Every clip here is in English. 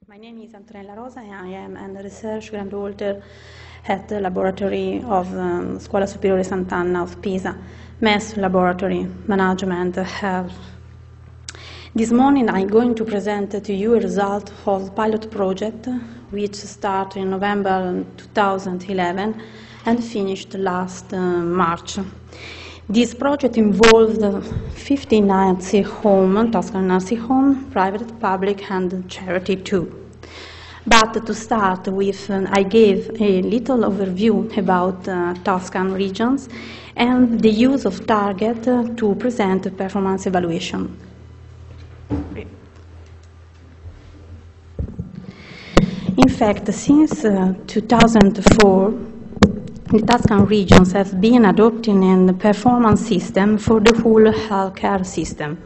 My name is Antonella Rosa and I am a research granddaughter at the laboratory of Scuola Superiore Sant'Anna of Pisa, Mass Laboratory, Management, Health. This morning I'm going to present to you a result of the pilot project which started in November 2011 and finished last March. This project involved 15 nursing homes, Tuscany nursing home, private, public and charity too. But to start with, I gave a little overview about Tuscan regions and the use of target to present performance evaluation. In fact, since 2004, the Tuscan regions have been adopting a performance system for the whole healthcare system.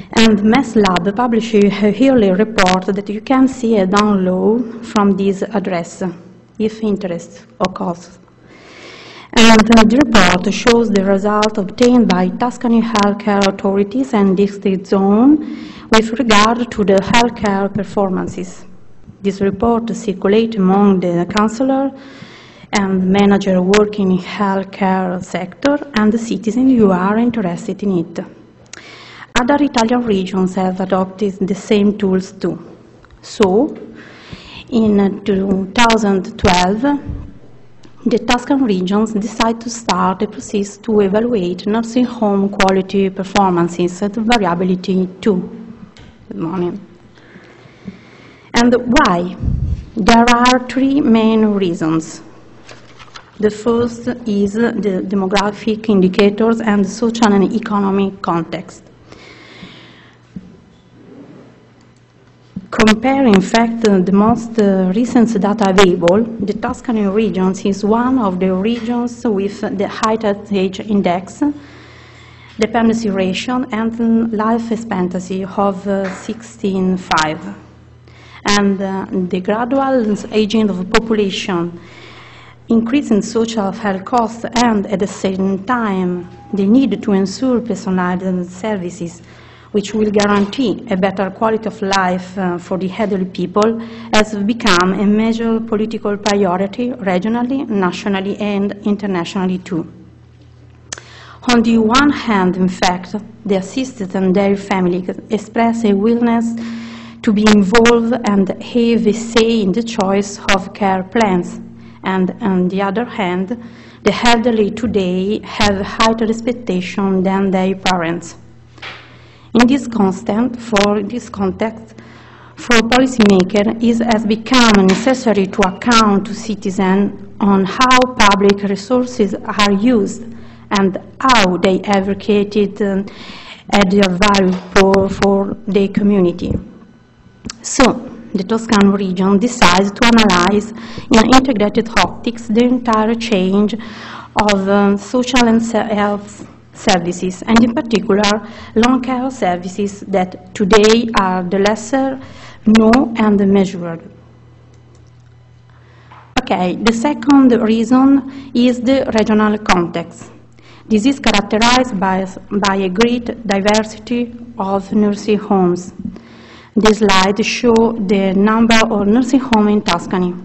And Mass Lab published a yearly report that you can see a download from this address, if interest occurs. And the report shows the result obtained by Tuscany healthcare authorities and district zone with regard to the healthcare performances. This report circulates among the councillor and manager working in healthcare sector and the citizens who are interested in it. Other Italian regions have adopted the same tools too. So, in 2012, the Tuscan regions decided to start a process to evaluate nursing home quality performances and variability too. Good morning. And why? There are three main reasons. The first is the demographic indicators and the social and economic context. Comparing, in fact, the most recent data available, the Tuscany region is one of the regions with the highest age index, dependency ratio, and life expectancy of 16.5. And the gradual aging of the population, increasing social health costs, and at the same time, the need to ensure personalized services which will guarantee a better quality of life for the elderly people, has become a major political priority regionally, nationally, and internationally too. On the one hand, in fact, the assisted and their families express a willingness to be involved and have a say in the choice of care plans. And on the other hand, the elderly today have higher expectations than their parents. In this context, for policymakers, it has become necessary to account to citizens on how public resources are used and how they are created at their value for the community. So, the Tuscan region decides to analyze in integrated optics the entire change of social and health services, and in particular long care services that today are the lesser known and measured. Okay, the second reason is the regional context. This is characterized by a great diversity of nursing homes. This slide shows the number of nursing homes in Tuscany.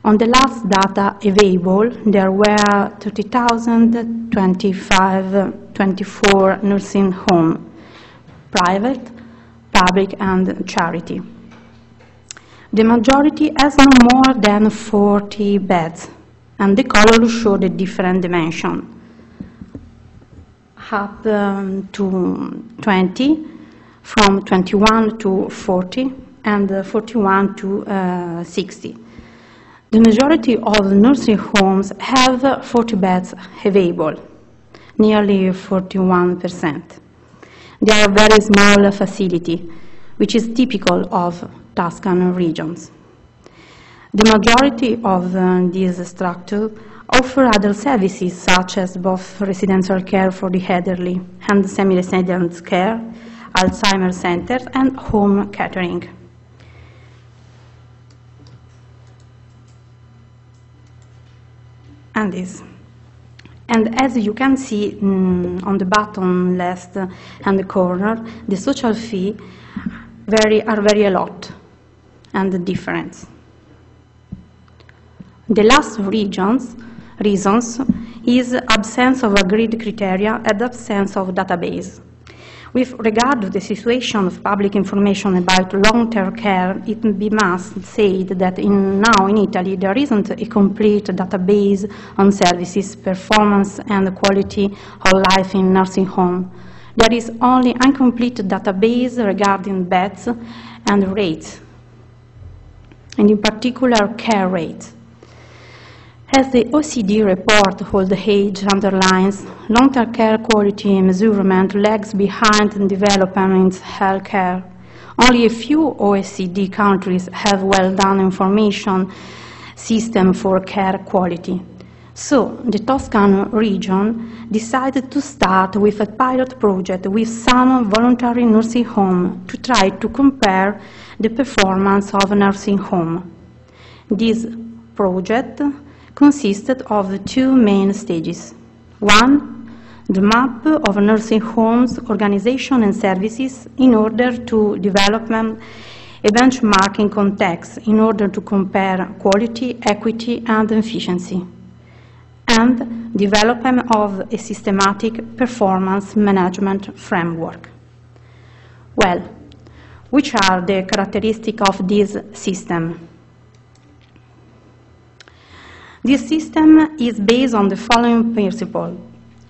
On the last data available, there were 30,024 nursing homes, private, public, and charity. The majority has no more than 40 beds, and the colors show the different dimensions, up to 20, from 21 to 40, and 41 to 60. The majority of nursing homes have 40 beds available, nearly 41%. They are a very small facility, which is typical of Tuscan regions. The majority of these structures offer other services, such as both residential care for the elderly and semi-resident care, Alzheimer's centers, and home catering. And this. And as you can see on the bottom left hand corner, the social fee are very a lot. and the difference. The last reasons is absence of agreed criteria and absence of database. With regard to the situation of public information about long-term care, it must say that now in Italy there isn't a complete database on services, performance and quality of life in nursing home. There is only incomplete database regarding beds and rates, and in particular care rates. As the OECD report Old Age underlines, long-term care quality measurement lags behind in development in health care. Only a few OECD countries have well-done information system for care quality. So, the Tuscany region decided to start with a pilot project with some voluntary nursing homes to try to compare the performance of a nursing home. This project consisted of two main stages. One, the map of nursing homes, organization and services in order to develop a benchmarking context in order to compare quality, equity and efficiency, and development of a systematic performance management framework. Well, which are the characteristics of this system? This system is based on the following principle.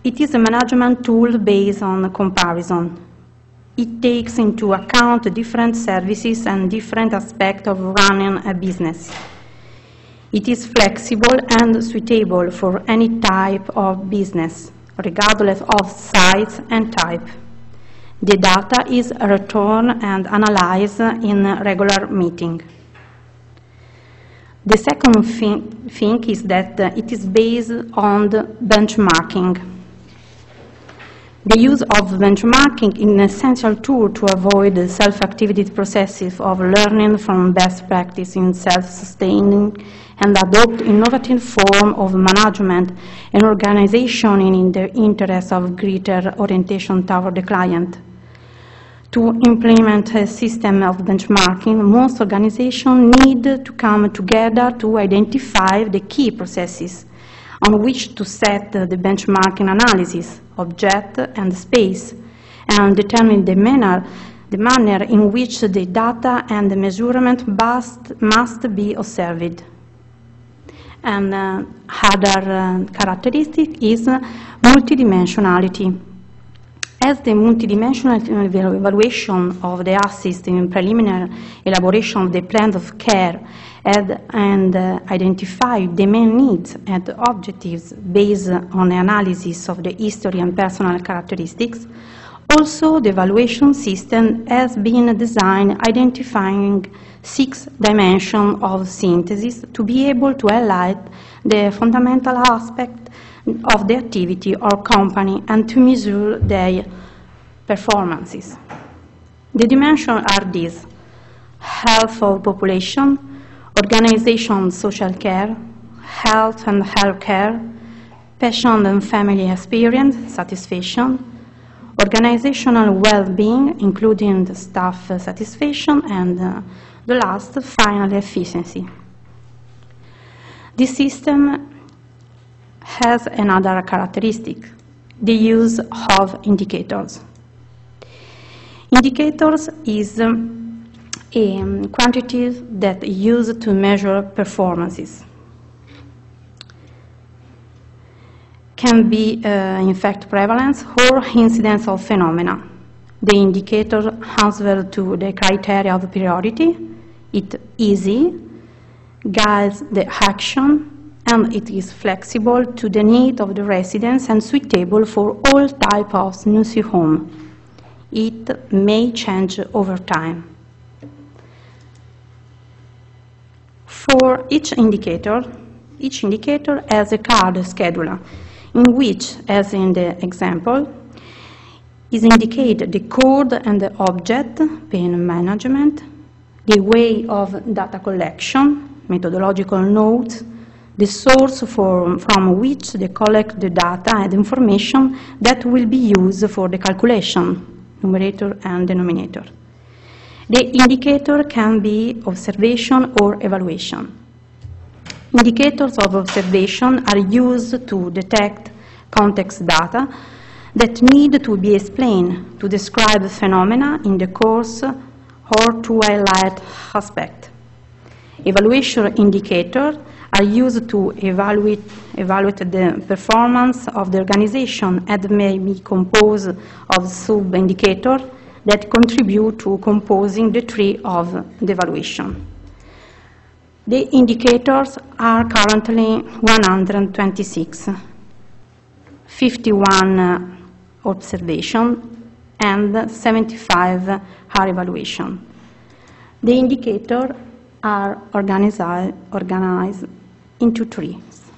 It is a management tool based on comparison. It takes into account different services and different aspects of running a business. It is flexible and suitable for any type of business, regardless of size and type. The data is returned and analyzed in a regular meeting. The second thing is that it is based on the benchmarking. The use of benchmarking is an essential tool to avoid the self-activated processes of learning from best practice in self-sustaining and adopt innovative form of management and organization in the interest of greater orientation toward the client. To implement a system of benchmarking, most organizations need to come together to identify the key processes on which to set the benchmarking analysis, object and space, and determine the manner in which the data and the measurement must be observed. And other characteristic is multidimensionality. As the multidimensional evaluation of the assist in preliminary elaboration of the plan of care and identify the main needs and objectives based on the analysis of the history and personal characteristics, also the evaluation system has been designed identifying 6 dimensions of synthesis to be able to highlight the fundamental aspect of the activity or company and to measure their performances. The dimensions are these: health of population, organization social care, health and health care, patient and family experience, satisfaction, organizational well-being, including the staff satisfaction, and the last, finally, efficiency. This system has another characteristic, the use of indicators. Indicators is a quantity that is used to measure performances. Can be, in fact, prevalence or incidence of phenomena. The indicator answers to the criteria of priority, it's easy, guides the action, and it is flexible to the need of the residents and suitable for all types of nursing home. It may change over time. For each indicator has a card scheduler in which, as in the example, is indicated the code and the object, pain management, the way of data collection, methodological notes, the source from which they collect the data and information that will be used for the calculation, numerator and denominator. The indicator can be observation or evaluation. Indicators of observation are used to detect context data that need to be explained to describe phenomena in the course or to highlight aspects. Evaluation indicators are used to evaluate the performance of the organization and may be composed of sub-indicators that contribute to composing the tree of the evaluation. The indicators are currently 126, 51 observation and 75 are evaluation. The indicators are organized into trees.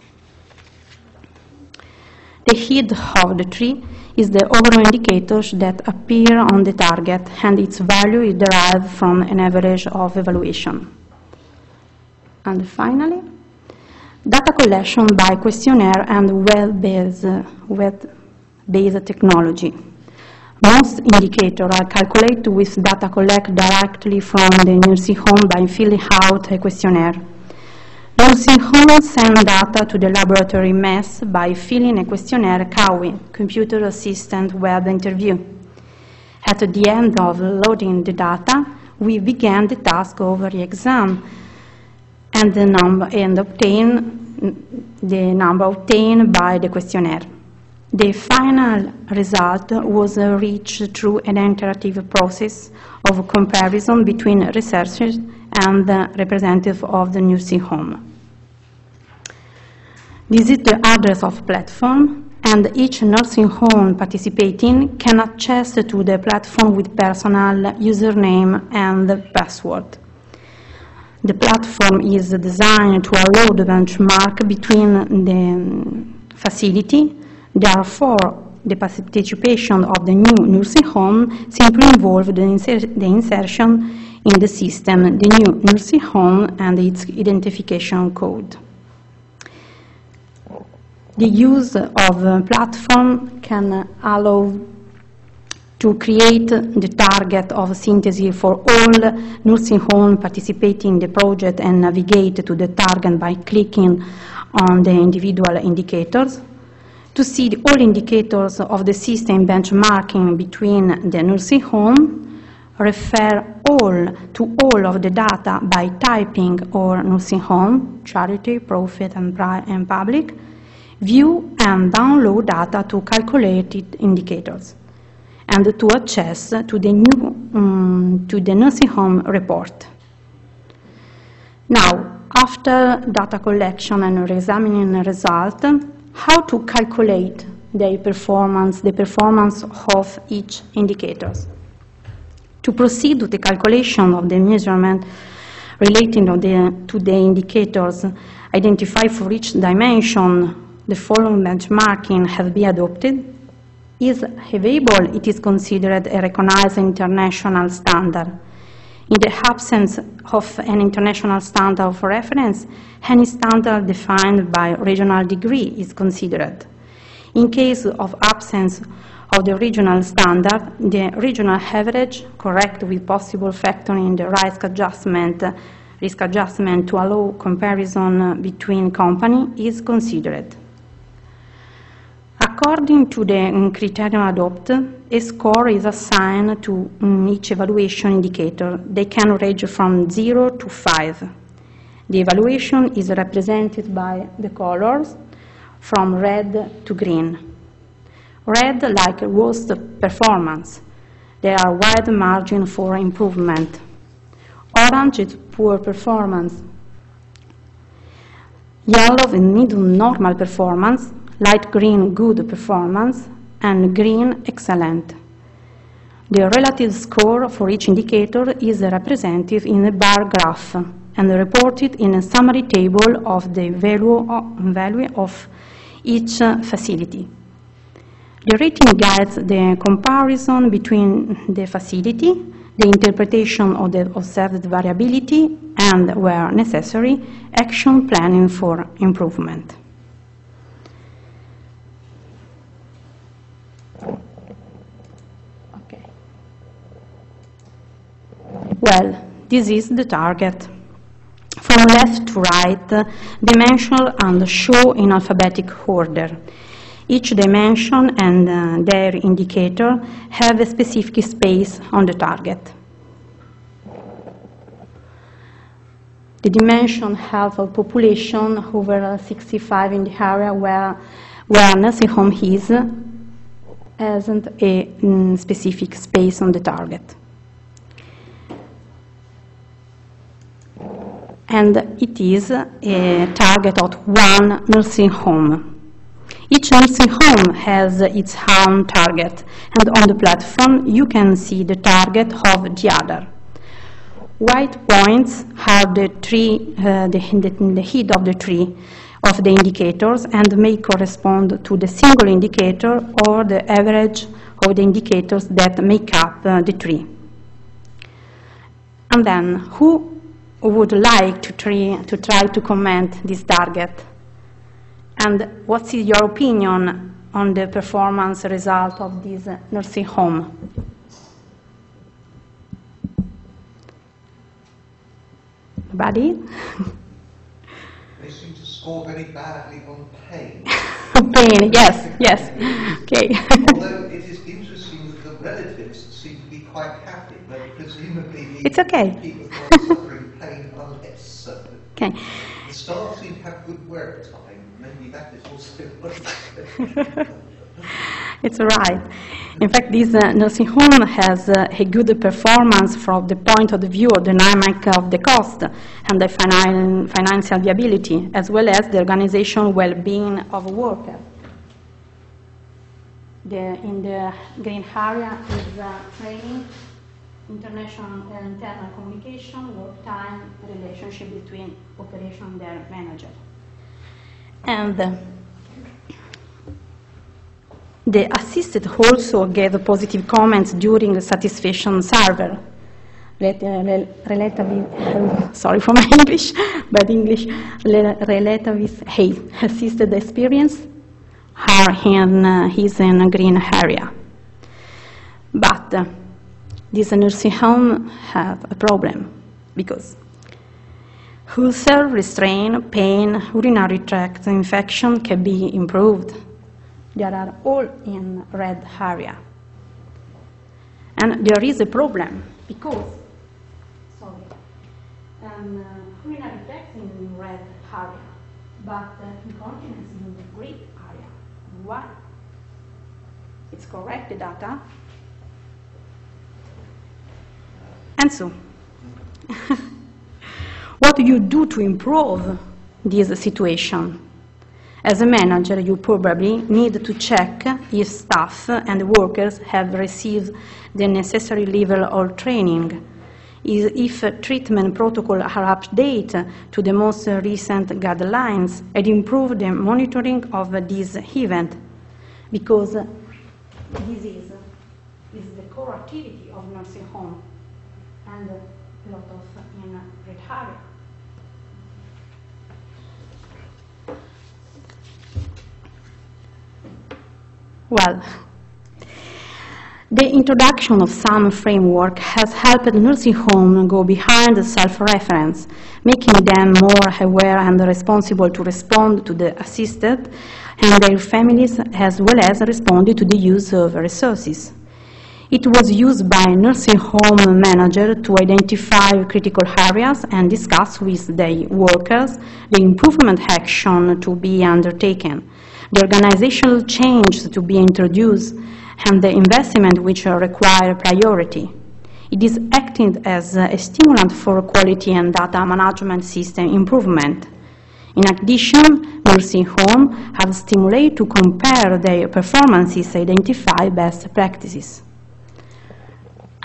The head of the tree is the overall indicators that appear on the target, and its value is derived from an average of evaluation. And finally, data collection by questionnaire and web-based technology. Most indicators are calculated with data collected directly from the nursing home by filling out a questionnaire. Nursing homes send data to the laboratory MES by filling a questionnaire CAWI, Computer Assistant Web Interview. At the end of loading the data, we began the task of re-exam and obtain the number obtained by the questionnaire. The final result was reached through an interactive process of comparison between researchers and the representative of the nursing home. This is the address of platform, and each nursing home participating can access to the platform with personal username and password. The platform is designed to allow the benchmark between the facility. Therefore, the participation of the new nursing home simply involves the insertion in the system, the new nursing home and its identification code. The use of a platform can allow to create the target of synthesis for all nursing homes participating in the project and navigate to the target by clicking on the individual indicators. To see all indicators of the system benchmarking between the nursing home, refer to all of the data by typing or nursing home, charity, profit, and public, view and download data to calculated indicators, and to access to the nursing home report. Now, after data collection and examining the result, how to calculate the performance of each indicator. To proceed with the calculation of the measurement relating to the indicators identified for each dimension, the following benchmarking have been adopted. If available, it is considered a recognized international standard. In the absence of an international standard of reference, any standard defined by regional degree is considered. In case of absence of the regional standard, the regional average, correct with possible factoring in the risk adjustment to allow comparison between companies, is considered. According to the criterion adopted, a score is assigned to each evaluation indicator. They can range from 0 to 5. The evaluation is represented by the colors from red to green. Red, like worst performance. There are wide margin for improvement. Orange is poor performance. Yellow is medium normal performance. Light green, good performance, and green, excellent. The relative score for each indicator is represented in a bar graph and reported in a summary table of the value of each facility. The rating guides the comparison between the facility, the interpretation of the observed variability, and, where necessary, action planning for improvement. Well, this is the target. From left to right, dimensions are shown in alphabetic order. Each dimension and their indicator have a specific space on the target. The dimension half of population over 65 in the area where nursing home is hasn't a specific space on the target. And it is a target of one nursing home. Each nursing home has its own target, and on the platform you can see the target of the other. White points are the tree, the head of the tree of the indicators and may correspond to the single indicator or the average of the indicators that make up the tree. And then, who would like to try to comment this target? And what is your opinion on the performance result of this nursing home? Nobody? They seem to score very badly on pain. Pain, yes, yes. Okay. Although it is interesting that the relatives seem to be quite happy, but presumably It's okay. people who are suffering pain are less so. Okay. The staff seem to have good work time. Maybe that is also one. It's right. In fact, this nursing home has a good performance from the point of view of the dynamic of the cost and the financial viability, as well as the organizational well-being of workers. In the green area is training, international and internal communication, work time, relationship between operation and their manager. And the assisted also gave positive comments during the satisfaction survey. Sorry for my English, but English relatively assisted experience is in a green area. But this nursing home have a problem because ulcer, restraint, pain, urinary tract infection can be improved. They are all in red area. And there is a problem because, urinary tract in red area, but incontinence in the green area. Why? It's correct, the data. And so, what do you do to improve this situation? As a manager, you probably need to check if staff and workers have received the necessary level of training, if treatment protocols are updated to the most recent guidelines, and improve the monitoring of this event, because this is the core activity of nursing home and a lot of in red area. Well, the introduction of some framework has helped nursing homes go behind the self-reference, making them more aware and responsible to respond to the assisted and their families, as well as responding to the use of resources. It was used by nursing home managers to identify critical areas and discuss with their workers the improvement action to be undertaken, the organizational change to be introduced, and the investment which require priority. It is acting as a stimulant for quality and data management system improvement. In addition, nursing homes have stimulated to compare their performances, identify best practices.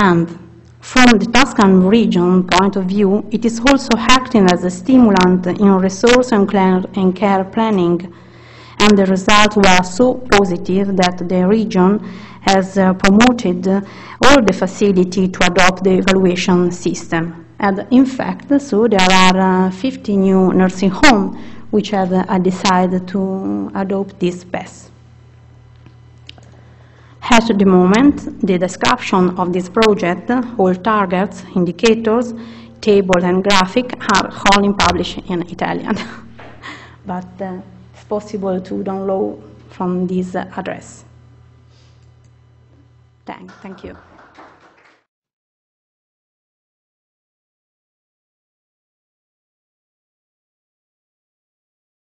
And from the Tuscany region point of view, it is also acting as a stimulant in resource and care planning. And the results were so positive that the region has promoted all the facility to adopt the evaluation system. And in fact, so there are 50 new nursing homes which have decided to adopt this path. At the moment, the description of this project, all targets, indicators, tables and graphic are only published in Italian. But it's possible to download from this address. Thank you.